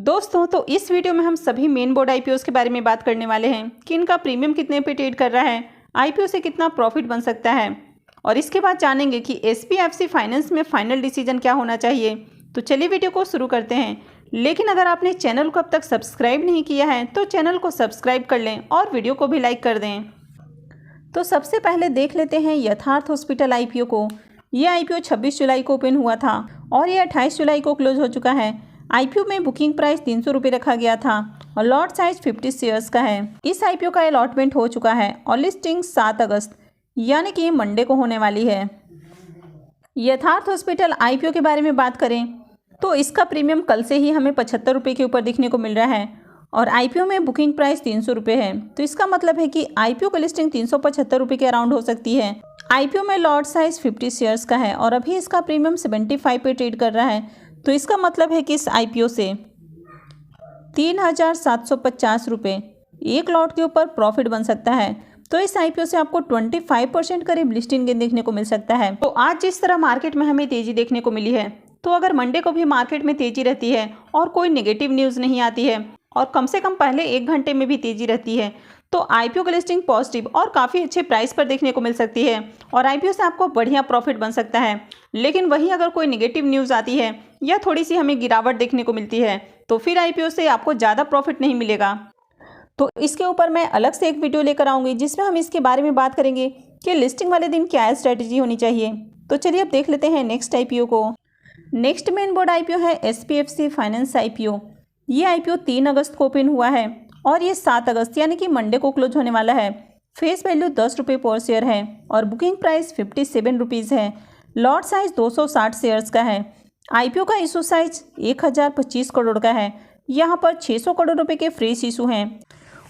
दोस्तों तो इस वीडियो में हम सभी मेन बोर्ड आईपीओ के बारे में बात करने वाले हैं कि इनका प्रीमियम कितने पे ट्रेड कर रहा है, आईपीओ से कितना प्रॉफिट बन सकता है और इसके बाद जानेंगे कि एसपीएफसी फाइनेंस में फाइनल डिसीजन क्या होना चाहिए। तो चलिए वीडियो को शुरू करते हैं। लेकिन अगर आपने चैनल को अब तक सब्सक्राइब नहीं किया है तो चैनल को सब्सक्राइब कर लें और वीडियो को भी लाइक कर दें। तो सबसे पहले देख लेते हैं यथार्थ हॉस्पिटल आईपीओ को। यह आईपीओ 26 जुलाई को ओपन हुआ था और यह 28 जुलाई को क्लोज हो चुका है। आईपीओ में बुकिंग प्राइस 300 रुपये रखा गया था और लॉट साइज 50 शेयर्स का है। इस आईपीओ का अलॉटमेंट हो चुका है और लिस्टिंग 7 अगस्त यानी कि मंडे को होने वाली है। यथार्थ हॉस्पिटल आईपीओ के बारे में बात करें तो इसका प्रीमियम कल से ही हमें 75 रुपये के ऊपर दिखने को मिल रहा है और आईपीओ में बुकिंग प्राइस 300 रुपये है। तो इसका मतलब है कि आईपीओ की लिस्टिंग 375 रुपये के अराउंड हो सकती है। आईपीओ में लॉट साइज 50 शेयर्स का है और अभी इसका प्रीमियम 75 पे ट्रेड कर रहा है। तो इसका मतलब है कि इस आईपीओ से 3,750 रुपये एक लॉट के ऊपर प्रॉफिट बन सकता है। तो इस आईपीओ से आपको 25% करीब लिस्टिंग गेन देखने को मिल सकता है। तो आज जिस तरह मार्केट में हमें तेजी देखने को मिली है, तो अगर मंडे को भी मार्केट में तेजी रहती है और कोई नेगेटिव न्यूज़ नहीं आती है और कम से कम पहले 1 घंटे में भी तेजी रहती है तो आईपीओ की लिस्टिंग पॉजिटिव और काफ़ी अच्छे प्राइस पर देखने को मिल सकती है और आईपीओ से आपको बढ़िया प्रॉफिट बन सकता है। लेकिन वहीं अगर कोई नेगेटिव न्यूज़ आती है या थोड़ी सी हमें गिरावट देखने को मिलती है तो फिर आईपीओ से आपको ज़्यादा प्रॉफिट नहीं मिलेगा। तो इसके ऊपर मैं अलग से एक वीडियो लेकर आऊँगी जिसमें हम इसके बारे में बात करेंगे कि लिस्टिंग वाले दिन क्या स्ट्रैटेजी होनी चाहिए। तो चलिए अब देख लेते हैं नेक्स्ट आईपीओ को। नेक्स्ट मेन बोर्ड आईपीओ है एसपीएफसी फाइनेंस आईपीओ। ये आईपीओ 3 अगस्त को ओपन हुआ है और ये 7 अगस्त यानी कि मंडे को क्लोज होने वाला है। फेस वैल्यू 10 रुपये पर शेयर है और बुकिंग प्राइस 57 रुपीज़ है। लॉट साइज 260 शेयर्स का है। आईपीओ का इशू साइज 1025 करोड़ का है। यहाँ पर 600 करोड़ रुपए के फ्रेश इशू हैं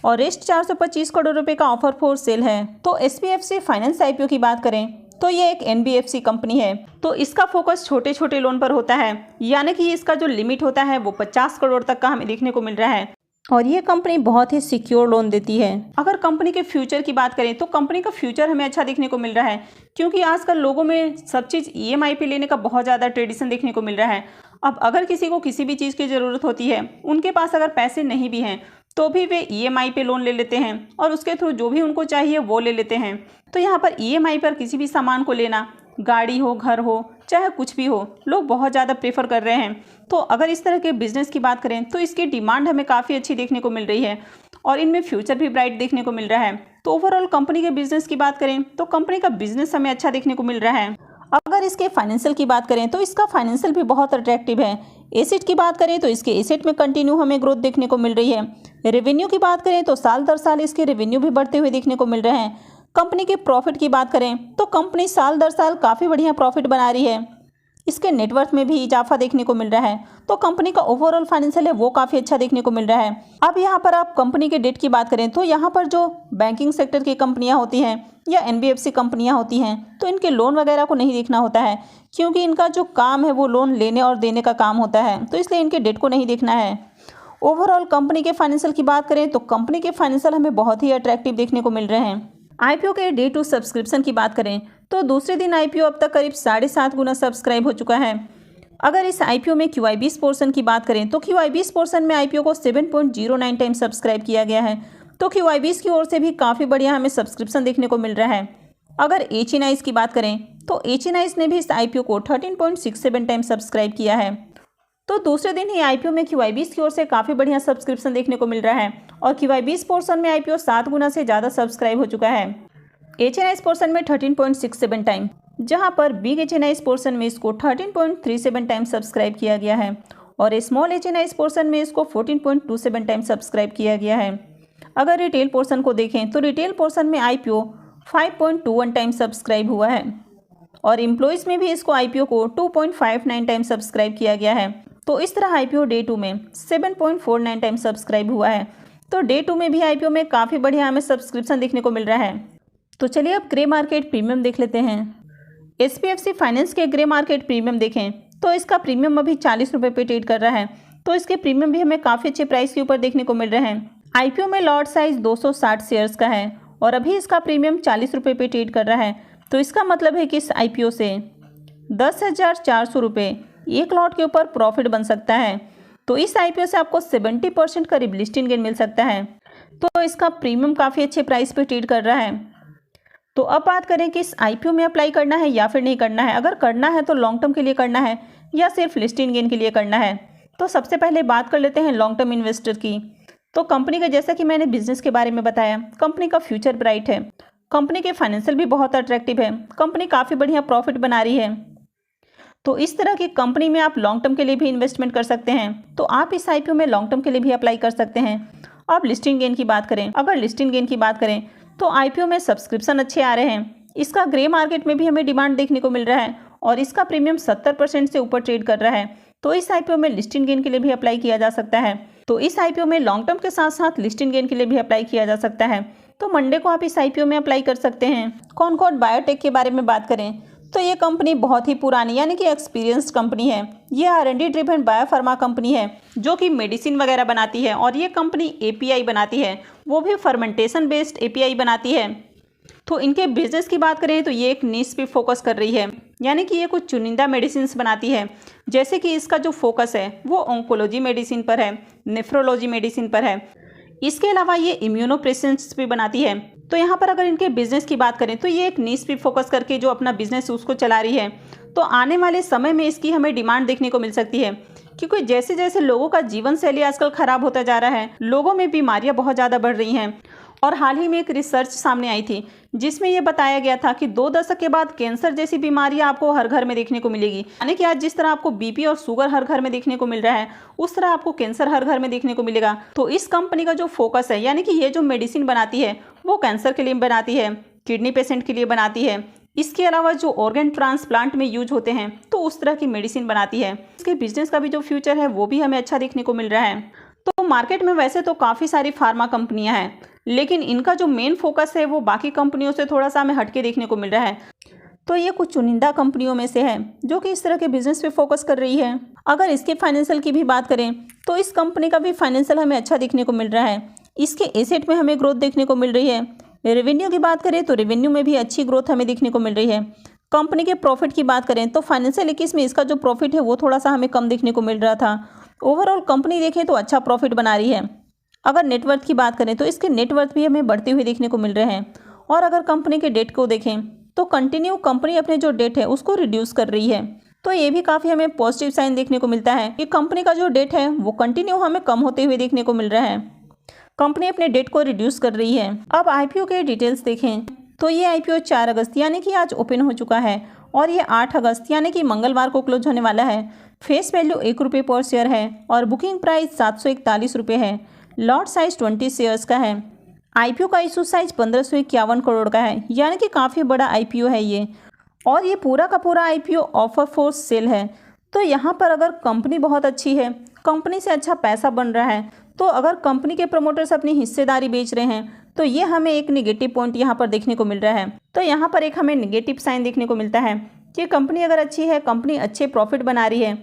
और रेस्ट 425 करोड़ रुपए का ऑफर फॉर सेल है। तो एसपीएफसी फाइनेंस आईपीओ की बात करें तो ये एक एनबीएफसी कंपनी है। तो इसका फोकस छोटे छोटे लोन पर होता है, यानी कि इसका जो लिमिट होता है वो 50 करोड़ तक का हमें देखने को मिल रहा है और ये कंपनी बहुत ही सिक्योर लोन देती है। अगर कंपनी के फ्यूचर की बात करें तो कंपनी का फ्यूचर हमें अच्छा देखने को मिल रहा है, क्योंकि आजकल लोगों में सब चीज़ ईएमआई पे लेने का बहुत ज़्यादा ट्रेडिशन देखने को मिल रहा है। अब अगर किसी को किसी भी चीज़ की ज़रूरत होती है, उनके पास अगर पैसे नहीं भी हैं तो भी वे ईएमआई पे लोन ले लेते हैं और उसके थ्रू जो भी उनको चाहिए वो ले लेते हैं। तो यहाँ पर ईएमआई पर किसी भी सामान को लेना, गाड़ी हो, घर हो, चाहे कुछ भी हो, लोग बहुत ज़्यादा प्रेफर कर रहे हैं। तो अगर इस तरह के बिजनेस की बात करें तो इसकी डिमांड हमें काफ़ी अच्छी देखने को मिल रही है और इनमें फ्यूचर भी ब्राइट देखने को मिल रहा है। तो ओवरऑल कंपनी के बिजनेस की बात करें तो कंपनी का बिजनेस हमें अच्छा देखने को मिल रहा है। अगर इसके फाइनेंशियल की बात करें तो इसका फाइनेंशियल भी बहुत अट्रैक्टिव है। एसेट की बात करें तो इसके एसेट में कंटिन्यू हमें ग्रोथ देखने को मिल रही है। रेवेन्यू की बात करें तो साल दर साल इसके रेवेन्यू भी बढ़ते हुए देखने को मिल रहे हैं। कंपनी के प्रॉफिट की बात करें तो कंपनी साल दर साल काफ़ी बढ़िया प्रॉफिट बना रही है। इसके नेटवर्थ में भी इजाफा देखने को मिल रहा है। तो कंपनी का ओवरऑल फाइनेंशियल है वो काफ़ी अच्छा देखने को मिल रहा है। अब यहाँ पर आप कंपनी के डेट की बात करें तो यहाँ पर जो बैंकिंग सेक्टर की कंपनियाँ होती हैं या एनबीएफसी कंपनियाँ होती हैं तो इनके लोन वगैरह को नहीं देखना होता है, क्योंकि इनका जो काम है वो लोन लेने और देने का काम होता है, तो इसलिए इनके डेट को नहीं देखना है। ओवरऑल कंपनी के फाइनेंशियल की बात करें तो कंपनी के फाइनेंशियल हमें बहुत ही अट्रैक्टिव देखने को मिल रहे हैं। आईपीओ के डे टू सब्सक्रिप्शन की बात करें तो दूसरे दिन आईपीओ अब तक करीब 7.5 गुना सब्सक्राइब हो चुका है। अगर इस आईपीओ में QI20 पोर्शन की बात करें तो QI20 पोर्शन में आईपीओ को 7.09 टाइम सब्सक्राइब किया गया है। तो QI20 की ओर से भी काफ़ी बढ़िया हमें सब्सक्रिप्शन देखने को मिल रहा है। अगर HNIs की बात करें तो HNIs ने भी इस आईपीओ को 13.67 टाइम सब्सक्राइब किया है। तो दूसरे दिन ही आईपीओ में QI20 की ओर से काफ़ी बढ़िया सब्सक्रिप्शन देखने को मिल रहा है और QI20 पोर्शन में आईपीओ 7 गुना से ज़्यादा सब्सक्राइब हो चुका है। HNIs पोर्शन में 13.67 टाइम, जहां पर बिग HNIs पोर्शन में इसको 13.37 टाइम सब्सक्राइब किया गया है और स्मॉल HNIs पोर्शन में इसको 14.27 टाइम सब्सक्राइब किया गया है। अगर रिटेल पोर्शन को देखें तो रिटेल पोर्शन में आईपीओ 5.21 टाइम सब्सक्राइब हुआ है और एम्प्लॉइज़ में भी इसको आईपीओ को 2.59 टाइम सब्सक्राइब किया गया है। तो इस तरह आईपीओ डे 2 में 7.49 टाइम सब्सक्राइब हुआ है। तो डे 2 में भी आईपीओ में काफ़ी बढ़िया हमें सब्सक्रिप्शन देखने को मिल रहा है। तो चलिए अब ग्रे मार्केट प्रीमियम देख लेते हैं। एसपीएफसी फाइनेंस के ग्रे मार्केट प्रीमियम देखें तो इसका प्रीमियम अभी 40 रुपये पे ट्रेड कर रहा है। तो इसके प्रीमियम भी हमें काफ़ी अच्छे प्राइस के ऊपर देखने को मिल रहे हैं। आईपीओ में लॉट साइज 260 शेयर्स का है और अभी इसका प्रीमियम 40 रुपये पे ट्रेड कर रहा है। तो इसका मतलब है कि इस आईपीओ से 10,400 रुपये एक लॉट के ऊपर प्रॉफिट बन सकता है। तो इस आईपीओ से आपको 70% करीब लिस्टिंग गेन मिल सकता है। तो इसका प्रीमियम काफ़ी अच्छे प्राइस पे ट्रेड कर रहा है। तो अब बात करें कि इस आईपीओ में अप्लाई करना है या फिर नहीं करना है। अगर करना है तो लॉन्ग टर्म के लिए करना है या सिर्फ लिस्टिंग गेन के लिए करना है। तो सबसे पहले बात कर लेते हैं लॉन्ग टर्म इन्वेस्टर की। तो कंपनी का, जैसा कि मैंने बिजनेस के बारे में बताया, कंपनी का फ्यूचर ब्राइट है। कंपनी के फाइनेंशियल भी बहुत अट्रैक्टिव है। कंपनी काफ़ी बढ़िया प्रॉफिट बना रही है। तो इस तरह की कंपनी में आप लॉन्ग टर्म के लिए भी इन्वेस्टमेंट कर सकते हैं। तो आप इस आईपीओ में लॉन्ग टर्म के लिए भी अप्लाई कर सकते हैं। अब लिस्टिंग गेन की बात करें, अगर लिस्टिंग गेन की बात करें तो आईपीओ में सब्सक्रिप्शन अच्छे आ रहे हैं। इसका ग्रे मार्केट में भी हमें डिमांड देखने को मिल रहा है और इसका प्रीमियम 70% से ऊपर ट्रेड कर रहा है। तो इस आईपीओ में लिस्टिंग गेन के लिए भी अप्लाई किया जा सकता है। तो इस आईपीओ में लॉन्ग टर्म के साथ साथ लिस्टिंग गेन के लिए भी अप्लाई किया जा सकता है। तो मंडे को आप इस आईपीओ में अप्लाई कर सकते हैं। कॉनकॉर्ड बायोटेक के बारे में बात करें तो ये कंपनी बहुत ही पुरानी यानी कि एक्सपीरियंस्ड कंपनी है। ये R&D ड्रिवन बायोफार्मा कंपनी है जो कि मेडिसिन वगैरह बनाती है और ये कंपनी API बनाती है, वो भी फर्मेंटेशन बेस्ड API बनाती है। तो इनके बिजनेस की बात करें तो ये एक नीश पे फोकस कर रही है, यानी कि ये कुछ चुनिंदा मेडिसिन बनाती है। जैसे कि इसका जो फोकस है वो ऑन्कोलॉजी मेडिसिन पर है, नेफ्रोलॉजी मेडिसिन पर है। इसके अलावा ये इम्यूनोप्रेसेंट्स भी बनाती है। तो यहाँ पर अगर इनके बिजनेस की बात करें तो ये एक नीश पे फोकस करके जो अपना बिजनेस उसको चला रही है। तो आने वाले समय में इसकी हमें डिमांड देखने को मिल सकती है, क्योंकि जैसे जैसे लोगों का जीवन शैली आजकल खराब होता जा रहा है, लोगों में बीमारियां बहुत ज़्यादा बढ़ रही हैं। और हाल ही में एक रिसर्च सामने आई थी जिसमें यह बताया गया था कि 2 दशक के बाद कैंसर जैसी बीमारियां आपको हर घर में देखने को मिलेगी। यानी कि आज जिस तरह आपको बीपी और शुगर हर घर में देखने को मिल रहा है, उस तरह आपको कैंसर हर घर में देखने को मिलेगा। तो इस कंपनी का जो फोकस है, यानी कि ये जो मेडिसिन बनाती है वो कैंसर के लिए बनाती है, किडनी पेशेंट के लिए बनाती है। इसके अलावा जो ऑर्गन ट्रांसप्लांट में यूज होते हैं तो उस तरह की मेडिसिन बनाती है। इसके बिजनेस का भी जो फ्यूचर है वो भी हमें अच्छा देखने को मिल रहा है। तो मार्केट में वैसे तो काफ़ी सारी फार्मा कंपनियां हैं, लेकिन इनका जो मेन फोकस है वो बाकी कंपनियों से थोड़ा सा हमें हटके देखने को मिल रहा है। तो ये कुछ चुनिंदा कंपनियों में से है जो कि इस तरह के बिजनेस पे फोकस कर रही है। अगर इसके फाइनेंशियल की भी बात करें तो इस कंपनी का भी फाइनेंशियल हमें अच्छा देखने को मिल रहा है। इसके एसेट में हमें ग्रोथ देखने को मिल रही है। रेवेन्यू की बात करें तो रेवेन्यू में भी अच्छी ग्रोथ हमें देखने को मिल रही है। कंपनी के प्रॉफिट की बात करें तो फाइनेंशियल 21 में इसका जो प्रॉफिट है वो थोड़ा सा हमें कम देखने को मिल रहा था। ओवरऑल कंपनी देखें तो अच्छा प्रॉफिट बना रही है। अगर नेटवर्थ की बात करें तो इसके नेटवर्थ भी हमें बढ़ते हुए देखने को मिल रहे हैं। और अगर कंपनी के डेट को देखें तो कंटिन्यू कंपनी अपने जो डेट है उसको रिड्यूस कर रही है। तो ये भी काफ़ी हमें पॉजिटिव साइन देखने को मिलता है कि कंपनी का जो डेट है वो कंटिन्यू हमें कम होते हुए देखने को मिल रहा है। कंपनी अपने डेट को रिड्यूस कर रही है। अब आईपीओ के डिटेल्स देखें तो ये आईपीओ 4 अगस्त यानी कि आज ओपन हो चुका है और ये 8 अगस्त यानी कि मंगलवार को क्लोज होने वाला है। फेस वैल्यू 1 रुपये पर शेयर है और बुकिंग प्राइस 741 रुपये है। लॉट साइज 20 शेयर्स का है। आईपीओ का इशू साइज 1551 करोड़ का है, यानी कि काफ़ी बड़ा आईपीओ है ये। और ये पूरा का पूरा आईपीओ ऑफर फॉर सेल है। तो यहाँ पर अगर कंपनी बहुत अच्छी है, कंपनी से अच्छा पैसा बन रहा है, तो अगर कंपनी के प्रमोटर्स अपनी हिस्सेदारी बेच रहे हैं तो ये हमें एक निगेटिव पॉइंट यहाँ पर देखने को मिल रहा है। तो यहाँ पर एक हमें निगेटिव साइन देखने को मिलता है कि कंपनी अगर अच्छी है, कंपनी अच्छे प्रॉफिट बना रही है,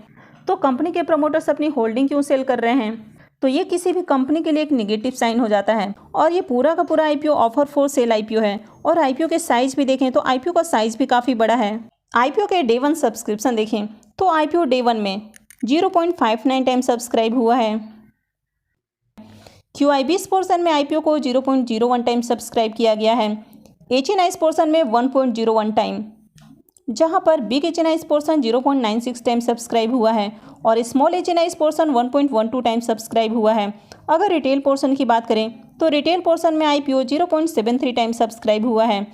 तो कंपनी के प्रमोटर्स अपनी होल्डिंग क्यों सेल कर रहे हैं। तो ये किसी भी कंपनी के लिए एक निगेटिव साइन हो जाता है। और ये पूरा का पूरा IPO offer for sale IPO है। और आईपीओ के साइज भी देखें तो आईपीओ का साइज भी काफ़ी बड़ा है। आईपीओ के डे 1 सब्सक्रिप्शन देखें तो आईपीओ डे 1 में 0.59 टाइम सब्सक्राइब हुआ है। QIBs पोर्शन में आईपीओ को 0.01 टाइम सब्सक्राइब किया गया है। HNIs पोर्शन में 1.01 टाइम, जहां पर big HNIs portion 0.96 time subscribe हुआ है और small HNIs portion 1.12 time subscribe हुआ है। अगर रिटेल पोर्शन की बात करें तो रिटेल पोर्शन में आईपीओ 0.73 टाइम सब्सक्राइब हुआ है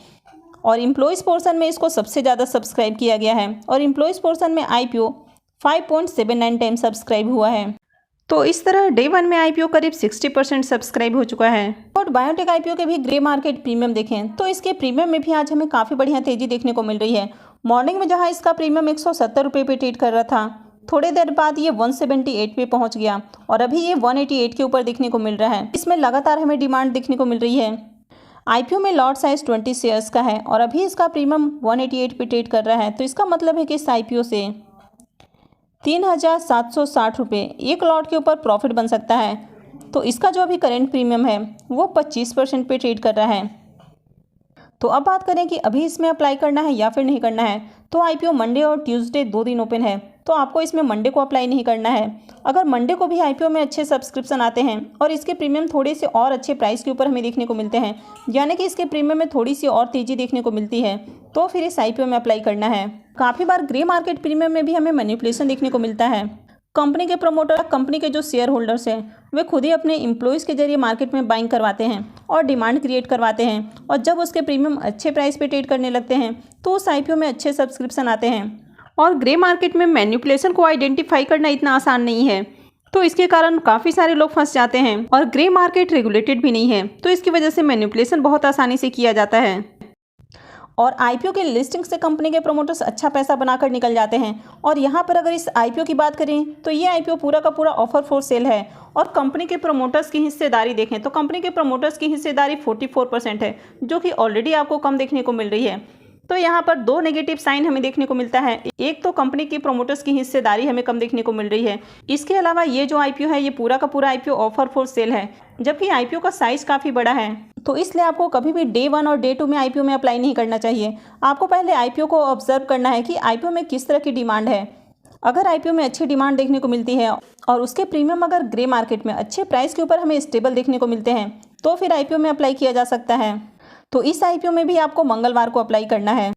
और एम्प्लॉयज़ पोर्शन में इसको सबसे ज़्यादा सब्सक्राइब किया गया है और एम्प्लॉयज़ पोर्शन में आईपीओ 5.79 टाइम सब्सक्राइब हुआ है। तो इस तरह डे 1 में आईपीओ करीब 60% सब्सक्राइब हो चुका है। और बायोटेक आईपीओ के भी ग्रे मार्केट प्रीमियम देखें तो इसके प्रीमियम में भी आज हमें काफ़ी बढ़िया तेजी देखने को मिल रही है। मॉर्निंग में जहां इसका प्रीमियम 170 रुपये पे ट्रेड कर रहा था, थोड़ी देर बाद ये 178 पे पहुंच गया और अभी ये 188 के ऊपर देखने को मिल रहा है। इसमें लगातार हमें डिमांड देखने को मिल रही है। आईपीओ में लॉट साइज 20 शेयर्स का है और अभी इसका प्रीमियम 188 पे ट्रेड कर रहा है। तो इसका मतलब है कि इस आईपीओ से 3,760 रुपये एक लॉट के ऊपर प्रॉफिट बन सकता है। तो इसका जो अभी करेंट प्रीमियम है वो 25% पे ट्रेड कर रहा है। तो अब बात करें कि अभी इसमें अप्लाई करना है या फिर नहीं करना है। तो आईपीओ मंडे और ट्यूसडे 2 दिन ओपन है। तो आपको इसमें मंडे को अप्लाई नहीं करना है। अगर मंडे को भी आईपीओ में अच्छे सब्सक्रिप्शन आते हैं और इसके प्रीमियम थोड़े से और अच्छे प्राइस के ऊपर हमें देखने को मिलते हैं, यानी कि इसके प्रीमियम में थोड़ी सी और तेज़ी देखने को मिलती है, तो फिर इस आईपीओ में अप्लाई करना है। काफ़ी बार ग्रे मार्केट प्रीमियम में भी हमें मैनिपुलेशन देखने को मिलता है। कंपनी के प्रमोटर, कंपनी के जो शेयर होल्डर्स हैं, वे खुद ही अपने एम्प्लॉयज़ के जरिए मार्केट में बाइंग करवाते हैं और डिमांड क्रिएट करवाते हैं, और जब उसके प्रीमियम अच्छे प्राइस पे ट्रेड करने लगते हैं तो उस आईपीओ में अच्छे सब्सक्रिप्शन आते हैं। और ग्रे मार्केट में मैनिपुलेशन को आइडेंटिफाई करना इतना आसान नहीं है, तो इसके कारण काफ़ी सारे लोग फंस जाते हैं। और ग्रे मार्केट रेगुलेटेड भी नहीं है, तो इसकी वजह से मैनिपुलेशन बहुत आसानी से किया जाता है। और आईपीओ के लिस्टिंग से कंपनी के प्रमोटर्स अच्छा पैसा बनाकर निकल जाते हैं। और यहाँ पर अगर इस आईपीओ की बात करें तो ये आईपीओ पूरा का पूरा ऑफर फॉर सेल है। और कंपनी के प्रमोटर्स की हिस्सेदारी देखें तो कंपनी के प्रमोटर्स की हिस्सेदारी 44% है, जो कि ऑलरेडी आपको कम देखने को मिल रही है। तो यहाँ पर दो नेगेटिव साइन हमें देखने को मिलता है। एक तो कंपनी की प्रमोटर्स की हिस्सेदारी हमें कम देखने को मिल रही है। इसके अलावा ये जो आईपीओ है ये पूरा का पूरा आईपीओ ऑफर फॉर सेल है, जबकि आईपीओ का साइज काफ़ी बड़ा है। तो इसलिए आपको कभी भी डे 1 और डे 2 में आईपीओ में अप्लाई नहीं करना चाहिए। आपको पहले आईपीओ को ऑब्जर्व करना है कि आईपीओ में किस तरह की डिमांड है। अगर आईपीओ में अच्छी डिमांड देखने को मिलती है और उसके प्रीमियम अगर ग्रे मार्केट में अच्छे प्राइस के ऊपर हमें स्टेबल देखने को मिलते हैं, तो फिर आईपीओ में अप्लाई किया जा सकता है। तो इस आईपीओ में भी आपको मंगलवार को अप्लाई करना है,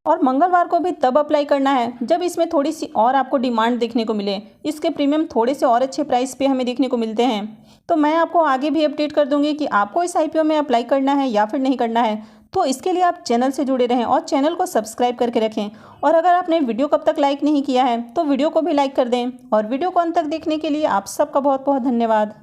और मंगलवार को भी तब अप्लाई करना है जब इसमें थोड़ी सी और आपको डिमांड देखने को मिले, इसके प्रीमियम थोड़े से और अच्छे प्राइस पे हमें देखने को मिलते हैं। तो मैं आपको आगे भी अपडेट कर दूंगी कि आपको इस आईपीओ में अप्लाई करना है या फिर नहीं करना है। तो इसके लिए आप चैनल से जुड़े रहें और चैनल को सब्सक्राइब करके रखें। और अगर आपने वीडियो कब तक लाइक नहीं किया है तो वीडियो को भी लाइक कर दें। और वीडियो को अंत तक देखने के लिए आप सबका बहुत बहुत धन्यवाद।